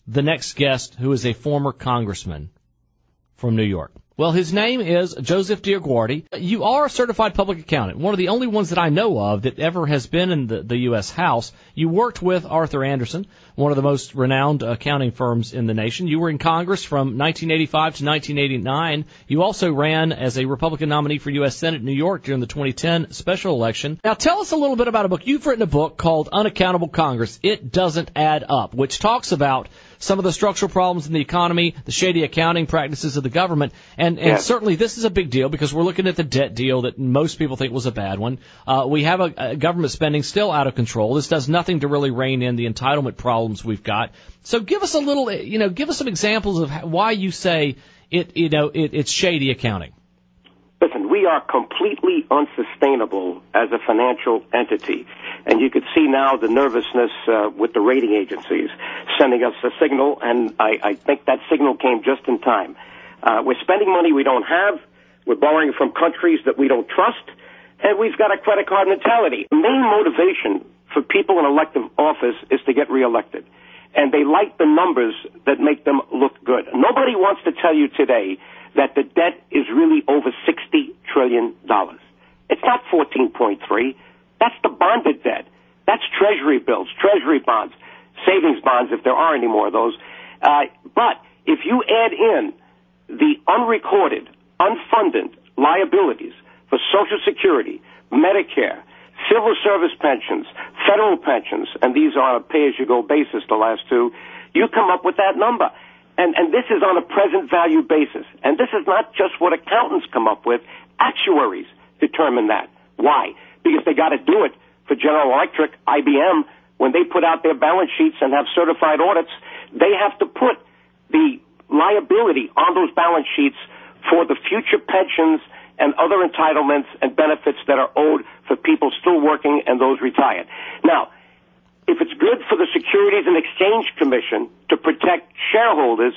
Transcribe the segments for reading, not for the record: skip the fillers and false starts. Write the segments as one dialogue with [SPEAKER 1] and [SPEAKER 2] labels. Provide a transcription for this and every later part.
[SPEAKER 1] the next guest who is a former congressman from New York? Well, his name is Joseph DioGuardi. You are a certified public accountant, one of the only ones that I know of that ever has been in the U.S. House. You worked with Arthur Anderson, one of the most renowned accounting firms in the nation. You were in Congress from 1985 to 1989. You also ran as a Republican nominee for U.S. Senate in New York during the 2010 special election. Now, tell us a little bit about a book. You've written a book called Unaccountable Congress. It Doesn't Add Up, which talks about some of the structural problems in the economy, the shady accounting practices of the government, and
[SPEAKER 2] yes.
[SPEAKER 1] Certainly this is a big deal because we're looking at the debt deal that most people think was a bad one. We have a government spending still out of control. This does nothing to really rein in the entitlement problems we've got. So give us a little, give us some examples of why you say it's shady accounting.
[SPEAKER 2] Listen, we are completely unsustainable as a financial entity. And you could see now the nervousness with the rating agencies sending us a signal, and I think that signal came just in time. We're spending money we don't have, we're borrowing from countries that we don't trust, and we've got a credit card mentality. The main motivation for people in elective office is to get reelected. And they like the numbers that make them look good. Nobody wants to tell you today that the debt is really over $60 trillion. It's not 14.3. That's the bonded debt. That's Treasury bills, Treasury bonds, savings bonds, if there are any more of those. But if you add in the unrecorded, unfunded liabilities for Social Security, Medicare, civil service pensions, federal pensions, and these are on a pay-as-you-go basis, the last two, you come up with that number. And this is on a present value basis. And this is not just what accountants come up with. Actuaries determine that. Why? Because they got to do it for General Electric, IBM. When they put out their balance sheets and have certified audits, they have to put the liability on those balance sheets for the future pensions and other entitlements and benefits that are owed for people still working and those retired. Now, if it's good for the Securities and Exchange Commission to protect shareholders,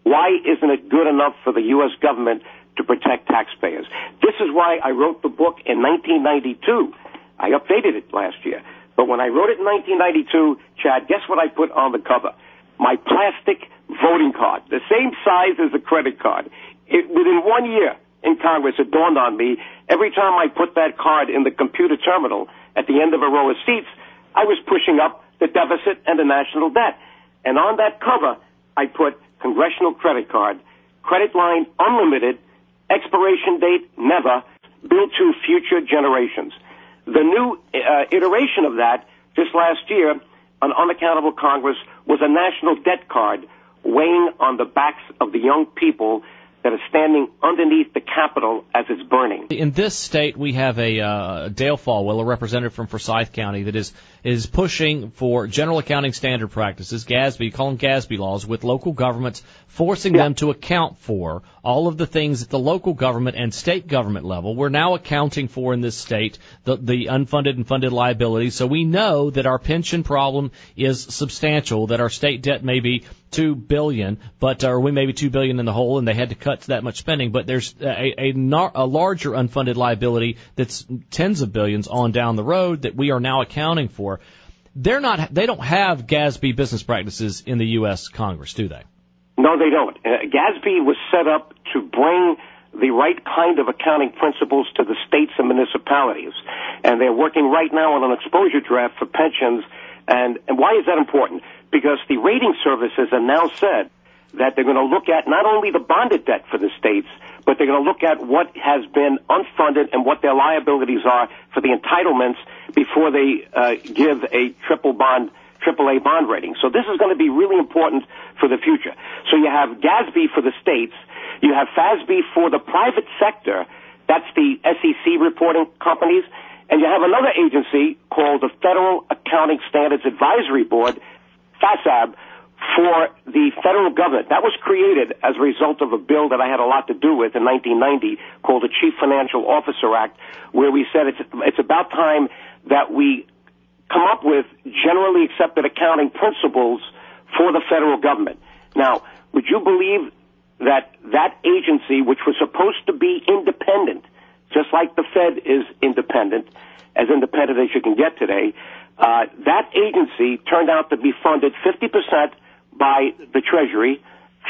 [SPEAKER 2] why isn't it good enough for the U.S. government to protect taxpayers? This is why I wrote the book in 1992. I updated it last year. But when I wrote it in 1992, Chad, guess what I put on the cover? My plastic voting card, the same size as a credit card. Within 1 year in Congress, it dawned on me, every time I put that card in the computer terminal at the end of a row of seats, I was pushing up the deficit and the national debt. And on that cover, I put congressional credit card, credit line unlimited, expiration date never, bill to future generations. The new iteration of that, just last year, an unaccountable Congress, was a national debt card weighing on the backs of the young people that are standing underneath the Capitol as it's burning.
[SPEAKER 1] In this state, we have a Dale Falwell, a representative from Forsyth County, that is pushing for general accounting standard practices, GASB, call them GASB laws, with local governments, forcing them to account for all of the things at the local government and state government level. We're now accounting for in this state the unfunded and funded liabilities. So we know that our pension problem is substantial, that our state debt may be $2 billion, or we may be $2 billion in the hole, and they had to cut that much spending. But there's a larger unfunded liability that's tens of billions on down the road that we are now accounting for. They don't have GASB business practices in the U.S. Congress, do they?
[SPEAKER 2] No, they don't. GASB was set up to bring the right kind of accounting principles to the states and municipalities. And they're working right now on an exposure draft for pensions. And why is that important? Because the rating services have now said that they're going to look at not only the bonded debt for the states, but they're going to look at what has been unfunded and what their liabilities are for the entitlements before they give a AAA bond rating. So this is going to be really important for the future. So you have GASB for the states, you have FASB for the private sector, that's the SEC reporting companies, and you have another agency called the Federal Accounting Standards Advisory Board, FASAB, for the federal government. That was created as a result of a bill that I had a lot to do with in 1990 called the Chief Financial Officer Act, where we said it's about time that we come up with generally accepted accounting principles for the federal government. Now, would you believe that that agency, which was supposed to be independent, just like the Fed is independent as you can get today, that agency turned out to be funded 50% by the Treasury,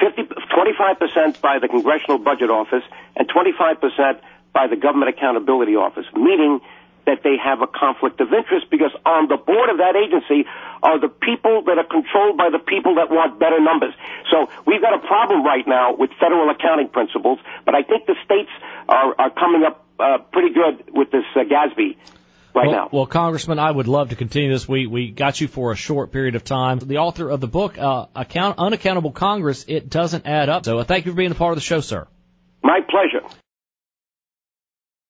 [SPEAKER 2] 25% by the Congressional Budget Office, and 25% by the Government Accountability Office, meaning that they have a conflict of interest because on the board of that agency are the people that are controlled by the people that want better numbers. So we've got a problem right now with federal accounting principles, but I think the states are coming up pretty good with this GASB right now.
[SPEAKER 1] Well, Congressman, I would love to continue this. We got you for a short period of time. The author of the book, Unaccountable Congress, It Doesn't Add Up. So thank you for being a part of the show, sir.
[SPEAKER 2] My pleasure.